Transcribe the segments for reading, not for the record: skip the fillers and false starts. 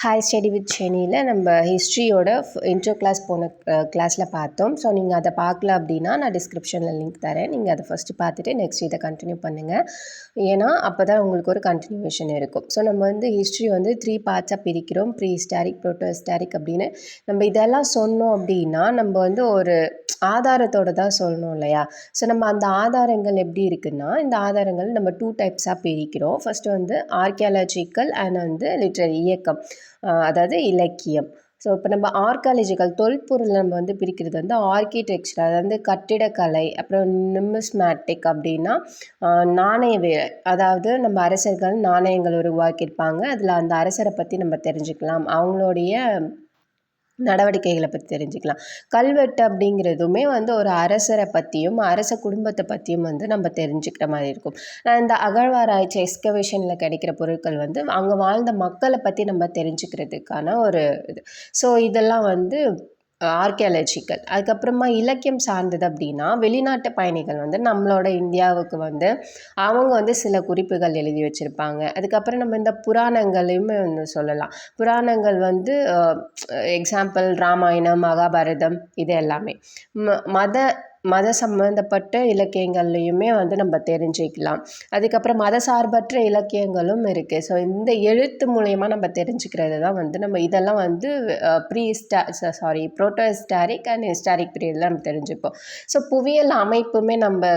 Hi study with சென்னையில் நம்ம ஹிஸ்ட்ரியோட intro class போன கிளாஸில் பார்த்தோம். ஸோ நீங்கள் அதை பார்க்கல அப்படின்னா நான் டிஸ்கிரிப்ஷனில் லிங்க் தரேன். நீங்கள் அதை ஃபஸ்ட்டு பார்த்துட்டு நெக்ஸ்ட் இதை கண்டினியூ பண்ணுங்கள். ஏன்னா அப்போ தான் உங்களுக்கு ஒரு கண்டினியூவேஷன் இருக்கும். ஸோ நம்ம ஹிஸ்ட்ரி 3 பார்ட்ஸாக பிரிக்கிறோம். ப்ரீ ஹிஸ்டாரிக், ப்ரோட்டோ ஹிஸ்டாரிக் அப்படின்னு. நம்ம இதெல்லாம் சொன்னோம் அப்படின்னா நம்ம ஒரு ஆதாரத்தோடு தான் சொல்லணும் இல்லையா? ஸோ நம்ம அந்த ஆதாரங்கள் எப்படி இருக்குன்னா, இந்த ஆதாரங்கள் நம்ம 2 டைப்ஸாக பிரிக்கிறோம். ஃபஸ்ட்டு ஆர்கியாலஜிக்கல் அண்ட் லிட்ரரி இயக்கம், அதாவது இலக்கியம். ஸோ இப்போ நம்ம ஆர்காலஜிக்கல் தொல்பொருள் நம்ம பிரிக்கிறது ஆர்கிடெக்சர், அதாவது கட்டிடக்கலை, அப்புறம் நிமிஸ்மேட்டிக் அப்படின்னா நாணயவியல், அதாவது நம்ம அரசர்கள் நாணயங்கள் உருவாக்கியிருப்பாங்க. அதில் அந்த அரசரை பற்றி நம்ம தெரிஞ்சுக்கலாம், அவங்களுடைய நடவடிக்கைகளை பற்றி தெரிஞ்சுக்கலாம். கல்வெட்டு அப்படிங்கிறதுமே ஒரு அரசரை பற்றியும் அரச குடும்பத்தை பற்றியும் நம்ம தெரிஞ்சுக்கிற மாதிரி இருக்கும். இந்த அகழ்வாராய்ச்சி எக்ஸ்கவேஷனில் கிடைக்கிற பொருட்கள் அங்கே வாழ்ந்த மக்களை பற்றி நம்ம தெரிஞ்சுக்கிறதுக்கான ஒரு இது. ஸோ இதெல்லாம் ஆர்கியாலஜிக்கல். அதுக்கப்புறமா இலக்கியம் சார்ந்தது அப்படின்னா வெளிநாட்டு பயணிகள் நம்மளோட இந்தியாவுக்கு அவங்க சில குறிப்புகள் எழுதி வச்சுருப்பாங்க. அதுக்கப்புறம் நம்ம இந்த புராணங்களையுமே சொல்லலாம். புராணங்கள் எக்ஸாம்பிள் ராமாயணம், மகாபாரதம், இது எல்லாமே மத சம்பந்தப்பட்ட இலக்கியங்கள்லையுமே நம்ம தெரிஞ்சுக்கலாம். அதுக்கப்புறம் மத சார்பற்ற இலக்கியங்களும் இருக்குது. ஸோ இந்த எழுத்து மூலயமா நம்ம தெரிஞ்சுக்கிறது தான் நம்ம இதெல்லாம் ப்ரோட்டோ ஹிஸ்டாரிக் அண்ட் ஹிஸ்டாரிக் பீரியடில் நம்ம தெரிஞ்சுப்போம். ஸோ புவியியல் அமைப்புமே நம்ம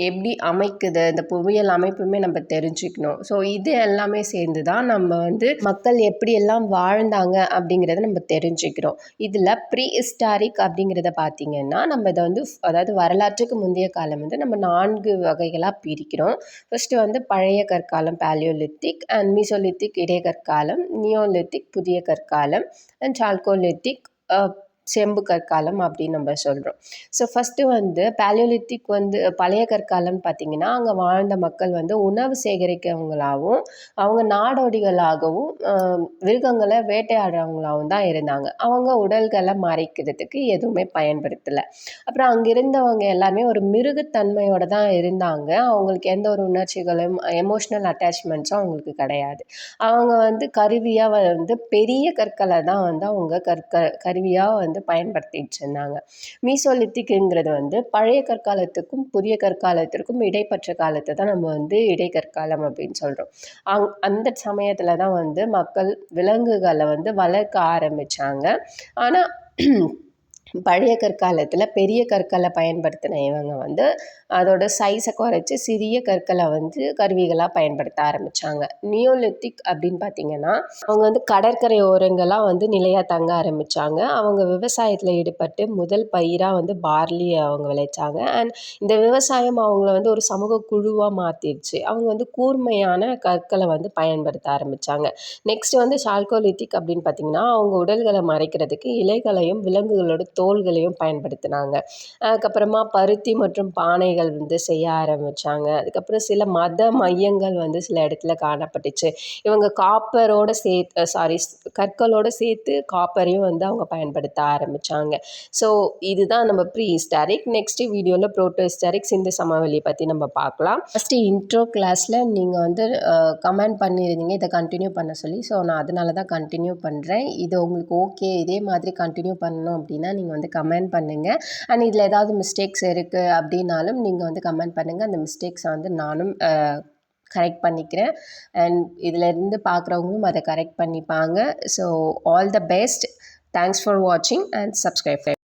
எப்படி அமைக்குது, இந்த புவியியல் அமைப்புமே நம்ம தெரிஞ்சுக்கணும். ஸோ இது எல்லாமே சேர்ந்து தான் நம்ம மக்கள் எப்படியெல்லாம் வாழ்ந்தாங்க அப்படிங்கிறத நம்ம தெரிஞ்சுக்கிறோம். இதில் ப்ரீ ஹிஸ்டாரிக் அப்படிங்கிறத பார்த்திங்கன்னா நம்ம இதை அதாவது வரலாற்றுக்கு முந்தைய காலம் நம்ம 4 வகைகளாக பிரிக்கிறோம். ஃபஸ்ட்டு பழைய கற்காலம் பேலியோலித்திக், அண்ட் மீசோலித்திக் இடைக்கற்காலம், நியோலித்திக் புதிய கற்காலம், அண்ட் சால்கோலித்திக் செம்பு கற்காலம் அப்படின்னு நம்ம சொல்கிறோம். ஸோ ஃபஸ்ட்டு பேலியோலித்திக் பழைய கற்காலம்னு பார்த்திங்கன்னா அங்கே வாழ்ந்த மக்கள் உணவு சேகரிக்கிறவங்களாகவும் அவங்க நாடோடிகளாகவும் மிருகங்களை வேட்டையாடுறவங்களாகவும் தான் இருந்தாங்க. அவங்க உடல்களை மறைக்கிறதுக்கு எதுவுமே பயன்படுத்தலை. அப்புறம் அங்கே இருந்தவங்க எல்லாருமே ஒரு மிருகத்தன்மையோடு தான் இருந்தாங்க. அவங்களுக்கு எந்த ஒரு உணர்ச்சிகளும் எமோஷ்னல் அட்டாச்மெண்ட்ஸும் அவங்களுக்கு கிடையாது. அவங்க கருவியாக பெரிய கற்களை தான் அவங்க கருவியாக பயன்படுத்திட்டு இருந்தாங்க. மீசோலித்திக்ங்கிறது பழைய கற்காலத்துக்கும் புதிய கற்காலத்திற்கும் இடைப்பட்ட காலத்தை தான் நம்ம இடைக்கற்காலம் அப்படின்னு சொல்கிறோம். அந்த சமயத்தில் தான் மக்கள் விலங்குகளை வளர்க்க ஆரம்பித்தாங்க. ஆனால் பழைய கற்காலத்தில் பெரிய கற்களை பயன்படுத்தின இவங்க அதோட சைஸை குறைச்சி சிறிய கற்களை கருவிகளாக பயன்படுத்த ஆரம்பித்தாங்க. நியோலித்திக் அப்படின்னு பார்த்திங்கன்னா அவங்க கடற்கரை ஓரங்களாக நிலையாக தங்க ஆரம்பித்தாங்க. அவங்க விவசாயத்தில் ஈடுபட்டு முதல் பயிராக பார்லி அவங்க விளைச்சாங்க. அண்ட் இந்த விவசாயம் அவங்கள ஒரு சமூக குழுவாக மாற்றிடுச்சு. அவங்க கூர்மையான கற்களை பயன்படுத்த ஆரம்பித்தாங்க. நெக்ஸ்ட்டு சால்கோலித்திக் அப்படின்னு பார்த்திங்கன்னா அவங்க உடல்களை மறைக்கிறதுக்கு இலைகளையும் விலங்குகளோட தோள்களையும் பயன்படுத்தினாங்க. அதுக்கப்புறமா பருத்தி மற்றும் பானைகள் செய்ய ஆரம்பித்தாங்க. அதுக்கப்புறம் சில மத மையங்கள் சில இடத்துல காணப்பட்டுச்சு. இவங்க காப்பரோட கற்களோடு சேர்த்து காப்பரையும் அவங்க பயன்படுத்த ஆரம்பித்தாங்க. ஸோ இதுதான் நம்ம ப்ரீ ஹிஸ்டாரிக். நெக்ஸ்ட் வீடியோவில் ப்ரோட்டோ ஹிஸ்டாரிக் சிந்து சமவெளி பற்றி நம்ம பார்க்கலாம். ஃபஸ்ட்டு இன்ட்ரோ கிளாஸில் நீங்கள் கமெண்ட் பண்ணியிருந்தீங்க இதை கண்டினியூ பண்ண சொல்லி. ஸோ நான் அதனால தான் கண்டினியூ பண்ணுறேன். இது உங்களுக்கு ஓகே இதே மாதிரி கண்டினியூ பண்ணணும் அப்படின்னா நீங்கள் கமெண்ட் பண்ணுங்கள். அண்ட் இதில் ஏதாவது மிஸ்டேக்ஸ் இருக்குது அப்படின்னாலும் நீங்கள் கமெண்ட் பண்ணுங்கள். அந்த மிஸ்டேக்ஸை நானும் கரெக்ட் பண்ணிக்கிறேன். அண்ட் இதிலேருந்து பார்க்குறவங்களும் அதை கரெக்ட் பண்ணிப்பாங்க. So all the best. Thanks for வாட்சிங் அண்ட் சப்ஸ்கிரைப்.